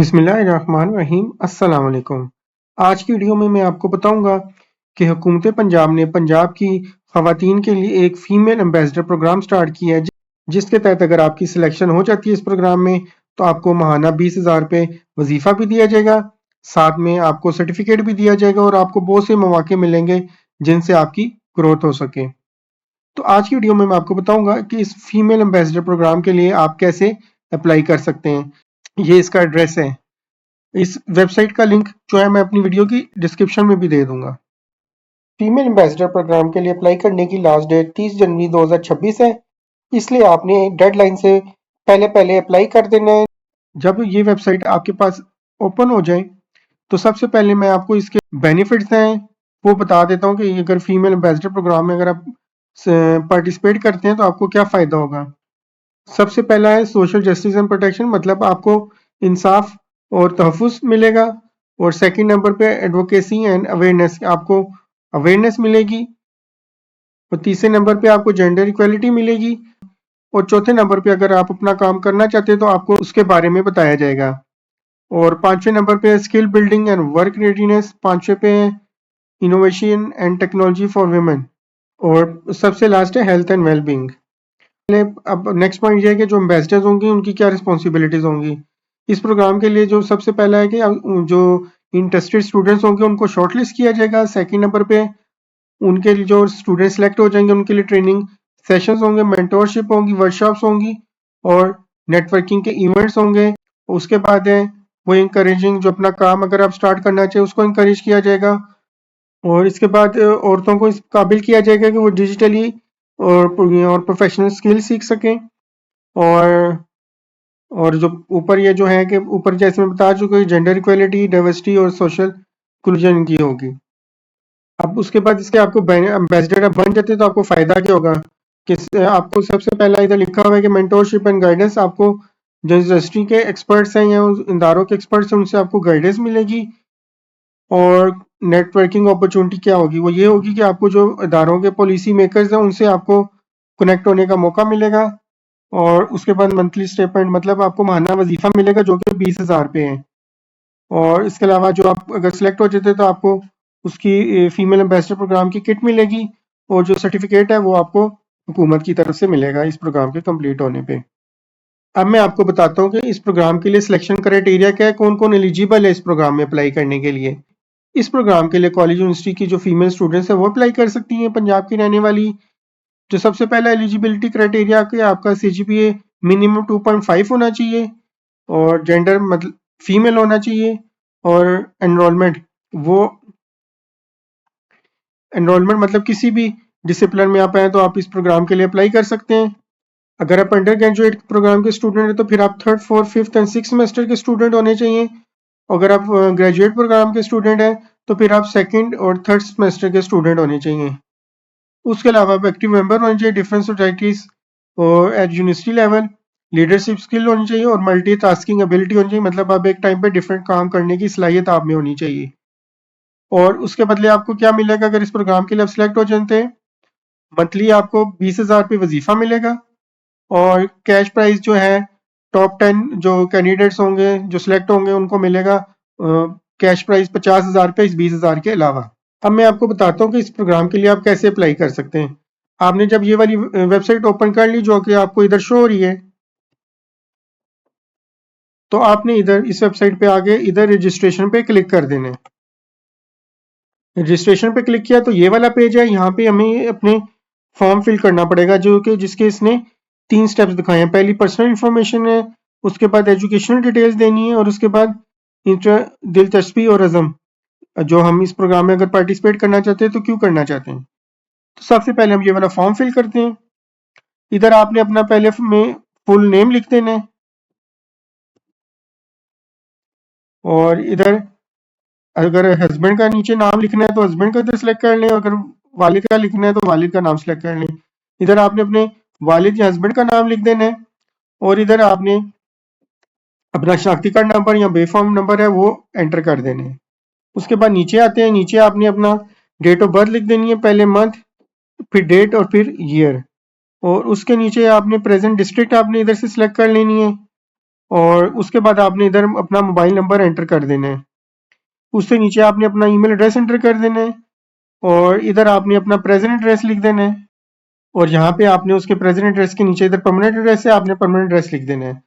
बिस्मिल्लाहिर्रहमानिर्रहीम अस्सलाम वालेकुम। आज की वीडियो में मैं आपको बताऊंगा कि हुकूमत पंजाब ने पंजाब की ख़वातीन के लिए एक फ़ीमेल एम्बेसडर प्रोग्राम स्टार्ट किया है जिसके तहत अगर आपकी सिलेक्शन हो जाती है इस प्रोग्राम में तो आपको माहाना 20,000 रुपये वजीफ़ा भी दिया जाएगा, साथ में आपको सर्टिफिकेट भी दिया जाएगा और आपको बहुत से मौके मिलेंगे जिनसे आपकी ग्रोथ हो सके। तो आज की वीडियो में मैं आपको बताऊंगा कि इस फीमेल एम्बेसडर प्रोग्राम के लिए आप कैसे अप्लाई कर सकते हैं। ये इसका एड्रेस है। इस वेबसाइट का लिंक जो है मैं अपनी वीडियो की डिस्क्रिप्शन में भी दे दूंगा। फीमेल एम्बेसडर प्रोग्राम के लिए अप्लाई करने की लास्ट डेट 30 जनवरी 2026 है, इसलिए आपने डेडलाइन से पहले पहले अप्लाई कर देना है। जब ये वेबसाइट आपके पास ओपन हो जाए तो सबसे पहले मैं आपको इसके बेनिफिट्स हैं वो बता देता हूँ कि अगर फीमेल एम्बेसडर प्रोग्राम में अगर आप पार्टिसिपेट करते हैं तो आपको क्या फ़ायदा होगा। सबसे पहला है सोशल जस्टिस एंड प्रोटेक्शन, मतलब आपको इंसाफ और तहफ़्फ़ुज़ मिलेगा। और सेकंड नंबर पे एडवोकेसी एंड अवेयरनेस, आपको अवेयरनेस मिलेगी। और तीसरे नंबर पे आपको जेंडर इक्वलिटी मिलेगी। और चौथे नंबर पे अगर आप अपना काम करना चाहते हैं तो आपको उसके बारे में बताया जाएगा। और पांचवें नंबर पे skill building and work readiness, पांचवें पे innovation and technology for women. और सबसे लास्ट है हेल्थ एंड वेलबींग। अब नेक्स्ट पॉइंट ये है कि जो एम्बेसडर्स होंगे उनकी क्या रिस्पॉन्सिबिलिटीज़ होंगी। इस प्रोग्राम के लिए जो सबसे पहला है कि जो इंटरेस्टेड स्टूडेंट्स होंगे उनको शॉर्टलिस्ट किया जाएगा। सेकंड नंबर पे उनके लिए जो स्टूडेंट सेलेक्ट हो जाएंगे उनके लिए ट्रेनिंग सेशंस होंगे, मेंटोरशिप होंगी, वर्कशॉप्स होंगी और नेटवर्किंग के इवेंट्स होंगे। उसके बाद है वो इंकरेजिंग, जो अपना काम अगर आप स्टार्ट करना चाहिए उसको इंकरेज किया जाएगा। और इसके बाद औरतों को इस काबिल किया जाएगा कि वो डिजिटली और प्रोफेशनल स्किल सीख सकें। और जो ऊपर ये जो है कि ऊपर जैसे मैं बता चुका हूँ जेंडर इक्वलिटी, डाइवर्सिटी और सोशल इंक्लूजन की होगी। अब उसके बाद इसके आपको एम्बेसडर बन जाते हैं तो आपको फायदा क्या होगा कि आपको सबसे पहला इधर लिखा हुआ है कि मेंटोरशिप एंड गाइडेंस, आपको जो इंडस्ट्री के एक्सपर्ट्स हैं या उन इदारों के एक्सपर्ट्स हैं उनसे आपको गाइडेंस मिलेगी। और नेटवर्किंग अपॉर्चुनिटी क्या होगी, वो ये होगी कि आपको जो इदारों के पॉलिसी मेकर्स हैं उनसे आपको कनेक्ट होने का मौका मिलेगा। और उसके बाद मंथली स्टेटमेंट, मतलब आपको माहाना वजीफा मिलेगा जो कि 20,000 रुपये है। और इसके अलावा जो आप अगर सिलेक्ट हो जाते तो आपको उसकी फीमेल एम्बेसडर प्रोग्राम की किट मिलेगी और जो सर्टिफिकेट है वो आपको हुकूमत की तरफ से मिलेगा इस प्रोग्राम के कंप्लीट होने पे। अब मैं आपको बताता हूँ कि इस प्रोग्राम के लिए सिलेक्शन क्राइटेरिया क्या है, कौन कौन एलिजिबल है इस प्रोग्राम में अप्लाई करने के लिए। इस प्रोग्राम के लिए कॉलेज यूनिवर्सिटी की जो फीमेल स्टूडेंट्स हैं वो अप्लाई कर सकती हैं, पंजाब की रहने वाली। जो सबसे पहला एलिजिबिलिटी क्राइटेरिया कि आपका CGPA मिनिमम 2.5 होना चाहिए और जेंडर मतलब फीमेल होना चाहिए। और एनरोलमेंट वो एनरोलमेंट मतलब किसी भी डिसिप्लिन में आप आए तो आप इस प्रोग्राम के लिए अप्लाई कर सकते हैं। अगर आप अंडर ग्रेजुएट प्रोग्राम के स्टूडेंट हैं तो फिर आप third, fourth, fifth and six semester के स्टूडेंट होने चाहिए। अगर आप ग्रेजुएट प्रोग्राम के स्टूडेंट हैं तो फिर आप सेकंड और थर्ड सेमेस्टर के स्टूडेंट होने चाहिए। उसके अलावा आप एक्टिव मेंबर होने चाहिए डिफरेंट सोसाइटीज और at university level. Leadership skill होनी चाहिए और मल्टीटास्किंग एबिलिटी होनी चाहिए, मतलब आप एक टाइम पे डिफरेंट काम करने की सलाहियत आप में होनी चाहिए। और उसके बदले आपको क्या मिलेगा अगर इस प्रोग्राम के लिए आप सिलेक्ट हो जाते हैं, मंथली आपको 20,000 रुपये वजीफा मिलेगा। और कैश प्राइस जो है टॉप 10 जो कैंडिडेट्स होंगे जो सिलेक्ट होंगे उनको मिलेगा कैश प्राइस 50,000 रुपये इस 20,000 के अलावा। अब मैं आपको बताता हूँ कि इस प्रोग्राम के लिए आप कैसे अप्लाई कर सकते हैं। आपने जब ये वाली वेबसाइट ओपन कर ली जो कि आपको इधर शो हो रही है, तो आपने इधर इस वेबसाइट पे आगे इधर रजिस्ट्रेशन पे क्लिक कर देना है। रजिस्ट्रेशन पे क्लिक किया तो ये वाला पेज है। यहाँ पे हमें अपने फॉर्म फिल करना पड़ेगा जो कि जिसके इसने 3 स्टेप्स दिखाए हैं। पहली पर्सनल इन्फॉर्मेशन है, उसके बाद एजुकेशनल डिटेल्स देनी है और उसके बाद दिलचस्पी और अज़म, जो हम इस प्रोग्राम में अगर पार्टिसिपेट करना चाहते हैं तो क्यों करना चाहते हैं। तो सबसे पहले हम ये वाला फॉर्म फिल करते हैं। इधर आपने अपना पहले में फुल नेम लिख देना है और इधर अगर हस्बैंड का नीचे नाम लिखना है तो हस्बैंड का इधर सेलेक्ट कर लें, अगर वालिद का लिखना है तो वालिद का नाम सेलेक्ट कर लें। इधर आपने अपने वालिद या हस्बैंड का नाम लिख देना है और इधर आपने अपना शनाख्ती कार्ड नंबर या बेफॉर्म नंबर है वो एंटर कर देने हैं। उसके बाद नीचे आते हैं, नीचे आपने अपना डेट ऑफ बर्थ लिख देनी है, पहले मंथ, फिर डेट और फिर ईयर। और उसके नीचे आपने प्रेजेंट डिस्ट्रिक्ट आपने इधर से सिलेक्ट कर लेनी है। और उसके बाद आपने इधर अपना मोबाइल नंबर एंटर कर देना है। उससे नीचे आपने अपना ईमेल एड्रेस एंटर कर देना है और इधर आपने अपना प्रेजेंट एड्रेस लिख देना है और यहाँ पे आपने उसके प्रेजेंट एड्रेस के नीचे इधर परमानेंट एड्रेस है, आपने परमानेंट एड्रेस लिख देना है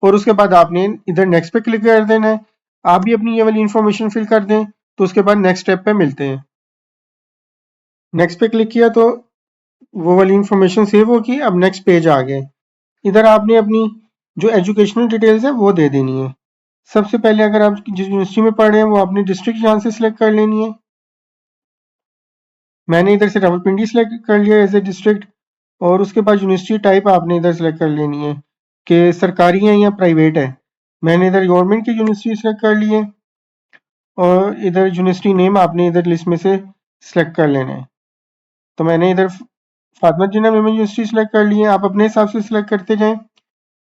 और उसके बाद आपने इधर नेक्स्ट पे क्लिक कर देना है। आप भी अपनी ये वाली इंफॉर्मेशन फिल कर दें तो उसके बाद नेक्स्ट स्टेप पे मिलते हैं। नेक्स्ट पे क्लिक किया तो वो वाली इंफॉर्मेशन सेव होगी। अब नेक्स्ट पेज आ गए। इधर आपने अपनी जो एजुकेशनल डिटेल्स है वो दे देनी है। सबसे पहले अगर आप जिस यूनिवर्सिटी में पढ़ रहे हैं वो आपने डिस्ट्रिक्ट यहाँ से सिलेक्ट कर लेनी है। मैंने इधर से रावलपिंडी सिलेक्ट कर लिया एज ए डिस्ट्रिक्ट और उसके बाद यूनिवर्सिटी टाइप आपने इधर सेलेक्ट कर लेनी है कि सरकारी है या प्राइवेट है। मैंने इधर गवर्नमेंट की यूनिवर्सिटी सेलेक्ट कर ली है और इधर यूनिवर्सिटी नेम आपने इधर लिस्ट में से सिलेक्ट कर लेना है। तो मैंने इधर फातिमा जिन्ना विमेन यूनिवर्सिटी सेलेक्ट कर ली है। आप अपने हिसाब से सिलेक्ट करते जाएं।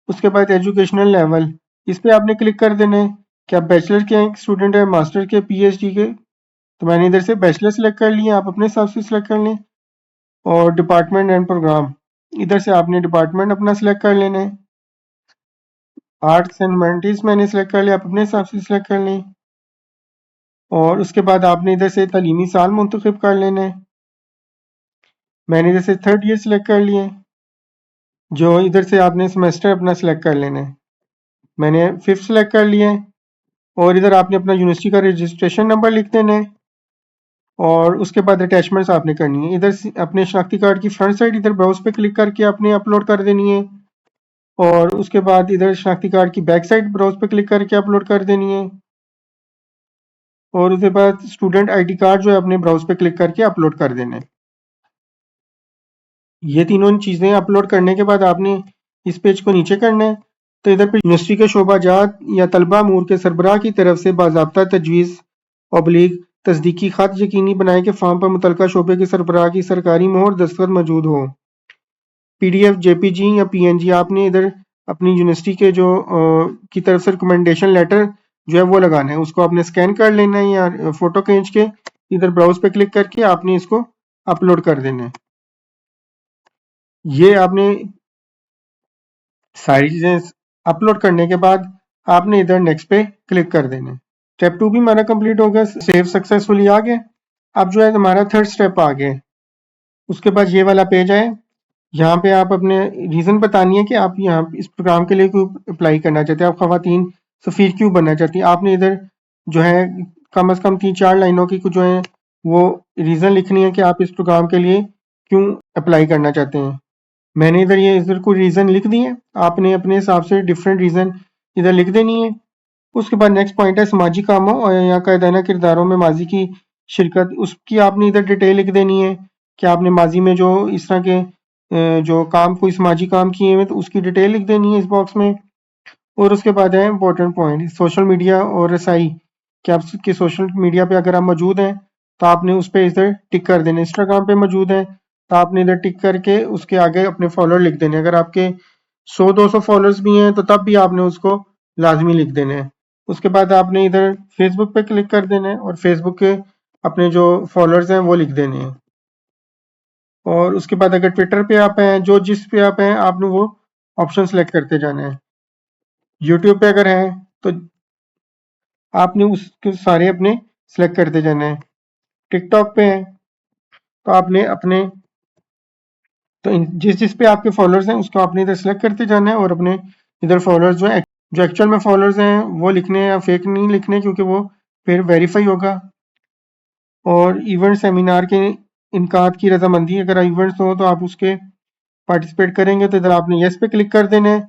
उसके बाद एजुकेशनल लेवल, इस पे आपने क्लिक कर देना है कि आप बैचलर के स्टूडेंट है, मास्टर के, पीएचडी के। तो मैंने इधर से बैचलर सेलेक्ट कर लिया, आप अपने हिसाब से सिलेक्ट कर लें। और डिपार्टमेंट एंड प्रोग्राम, इधर से आपने डिपार्टमेंट अपना सिलेक्ट कर लेना है। आर्ट्स एंड ह्यूमैनिटीज मैंने सिलेक्ट कर लिया, आप अपने हिसाब से सिलेक्ट कर लें। और उसके बाद आपने इधर से तालीमी साल मुंतखब कर लेना है। मैंने इधर से थर्ड ईयर सिलेक्ट कर लिए, जो इधर से आपने सेमेस्टर अपना सिलेक्ट कर लेना है। मैंने फिफ्थ सिलेक्ट कर लिया है और इधर आपने अपना यूनिवर्सिटी का रजिस्ट्रेशन नंबर लिख देना है और उसके बाद अटैचमेंट्स आपने करनी है। इधर अपने शनाख्ती कार्ड की फ्रंट साइड इधर ब्राउज पे क्लिक करके आपने अपलोड कर देनी है और उसके बाद इधर शनाख्ती कार्ड की बैक साइड ब्राउज पे क्लिक करके अपलोड कर देनी है और उसके बाद स्टूडेंट आईडी कार्ड जो है अपने ब्राउज पे क्लिक करके अपलोड कर देना है। ये तीनों चीज़ें अपलोड करने के बाद आपने इस पेज को नीचे करना है। तो इधर पे यूनिवर्सिटी के शोबाजात या तलबा अमूर के सरबराह की तरफ से बाज़ाब्ता तजवीज़ ऑब्लिक तस्दीकी खत यकीनी बनाए कि फॉर्म पर मुतलका शोबे के सरबराह की सरकारी मोहर दस्तखत मौजूद हो। PDF, JPG या PNG आपने इधर अपनी यूनिवर्सिटी के जो की तरफ से रिकमेंडेशन लेटर जो है वो लगाना है। उसको आपने स्कैन कर लेना है या फोटो खींच के इधर ब्राउज पे क्लिक करके आपने इसको अपलोड कर देना है। ये आपने सारी चीज़ें अपलोड करने के बाद आपने इधर नेक्स्ट पे क्लिक कर देना है। स्टेप 2 भी हमारा कंप्लीट हो गया, सेव सक्सेसफुली आ गया। अब जो है हमारा थर्ड स्टेप आ गया। उसके बाद ये वाला पेज आए, यहाँ पे आप अपने रीज़न बतानी है कि आप यहाँ इस प्रोग्राम के लिए क्यों अप्लाई करना चाहते हैं, आप खवातीन सफ़ीर क्यों बनना चाहती हैं। आपने इधर जो है कम से कम 3-4 लाइनों की जो है वो रीज़न लिखनी है कि आप इस प्रोग्राम के लिए क्यों अप्लाई करना चाहते हैं। मैंने इधर कोई रीज़न लिख दिए, आपने अपने हिसाब से डिफरेंट रीज़न इधर लिख देनी है। उसके बाद नेक्स्ट पॉइंट है समाजी कामों और या कायदाना किरदारों में माजी की शिरकत, उसकी आपने इधर डिटेल लिख देनी है कि आपने माजी में जो इस तरह के जो काम कोई समाजी काम किए हुए तो उसकी डिटेल लिख देनी है इस बॉक्स में। और उसके बाद है इंपॉर्टेंट पॉइंट सोशल मीडिया और रसाई, कि आपके सोशल मीडिया पे अगर आप मौजूद हैं तो आपने उस पर इधर टिक कर देना। इंस्टाग्राम पे मौजूद है तो आपने इधर टिक करके उसके आगे अपने फॉलोअर लिख देने। अगर आपके 100-200 फॉलोअर्स भी हैं तो तब भी आपने उसको लाजमी लिख देना है। उसके बाद आपने इधर फेसबुक पे क्लिक कर देना है और फेसबुक के अपने जो फॉलोअर्स हैं वो लिख देने हैं। और उसके बाद अगर ट्विटर पे आप हैं, जो जिस पे आप हैं आपने वो ऑप्शन सेलेक्ट करते जाना है। यूट्यूब पे अगर हैं तो आपने उसके सारे अपने सेलेक्ट करते जाना है। टिकटॉक पे हैं तो आपने अपने तो जिस जिस पे आपके फॉलोअर्स हैं उसको आपने इधर सेलेक्ट करते जाना है और अपने इधर फॉलोअर्स जो है जो एक्चुअल में फॉलोअर्स हैं वो लिखने हैं या फेक नहीं लिखने, क्योंकि वो फिर वेरीफाई होगा। और इवेंट सेमिनार के इनकाद की रजामंदी, अगर इवेंट्स हो तो आप उसके पार्टिसिपेट करेंगे तो इधर आपने येस पे क्लिक कर देना है।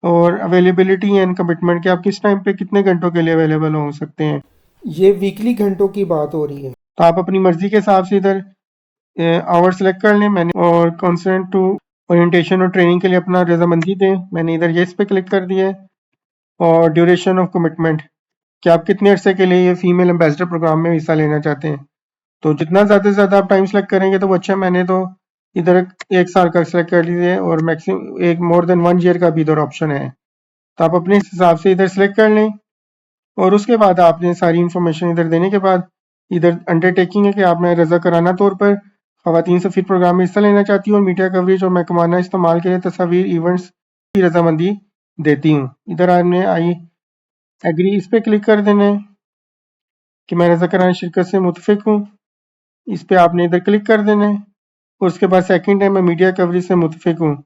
और अवेलेबिलिटी एंड कमिटमेंट, कि आप किस टाइम पे कितने घंटों के लिए अवेलेबल हो सकते हैं, ये वीकली घंटों की बात हो रही है। तो आप अपनी मर्जी के हिसाब से इधर आवर सेलेक्ट कर लें। मैंने और कंसेंट टू ओरिएंटेशन और ट्रेनिंग के लिए अपना रजामंदी दें, मैंने इधर येस पे क्लिक कर दिया है। और ड्यूरेशन ऑफ कमिटमेंट, कि आप कितने अरसे के लिए ये फीमेल एम्बेसडर प्रोग्राम में हिस्सा लेना चाहते हैं। तो जितना ज़्यादा से ज़्यादा आप टाइम सेलेक्ट करेंगे तो वो अच्छा। मैंने तो इधर 1 साल का सेलेक्ट कर लीजिए और मैक्सिमम एक मोर देन 1 ईयर का भी इधर ऑप्शन है, तो आप अपने हिसाब से इधर सेलेक्ट कर लें। और उसके बाद आपने सारी इंफॉर्मेशन इधर देने के बाद इधर अंडरटेकिंग है कि आप मैं रजा कराना तौर पर खवातीन सफ़ीर प्रोग्राम में हिस्सा लेना चाहती हूँ और मीडिया कवरेज और महकमाना इस्तेमाल के लिए तस्वीर इवेंट्स की रजामंदी देती हूँ। इधर आपने आई एग्री इस पे क्लिक कर देना है कि मैं रज़ा करानी शिरकत से मुतफिक हूँ। इस पे आपने इधर क्लिक कर देना है और उसके बाद सेकंड है मैं मीडिया कवरेज से मुतफिक हूँ,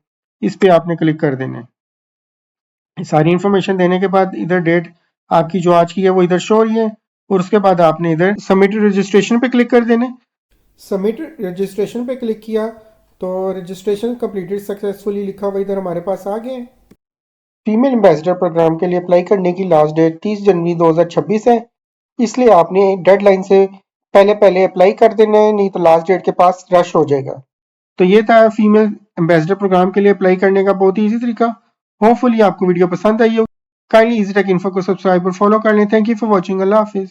इस पे आपने क्लिक कर देना है। सारी इन्फॉर्मेशन देने के बाद इधर डेट आपकी जो आज की है वो इधर शो हो रही है और उसके बाद आपने इधर सबमिट रजिस्ट्रेशन पे क्लिक कर देना है। सबमिट रजिस्ट्रेशन पे क्लिक किया तो रजिस्ट्रेशन कंप्लीटेड सक्सेसफुली लिखा हुआ इधर हमारे पास आ गया है। फीमेल एम्बेसडर प्रोग्राम के लिए अप्लाई करने की लास्ट डेट 30 जनवरी 2026 है, इसलिए आपने डेडलाइन से पहले पहले अप्लाई कर देना है, नहीं तो लास्ट डेट के पास रश हो जाएगा। तो ये था फीमेल एम्बेसडर प्रोग्राम के लिए अप्लाई करने का बहुत ही ईजी तरीका। होपफुली आपको वीडियो पसंद आई हो। काइंडली इजी टेक इन्फो को सब्सक्राइब और फॉलो कर लें। Thank you for watching. अल्लाह हाफिज़।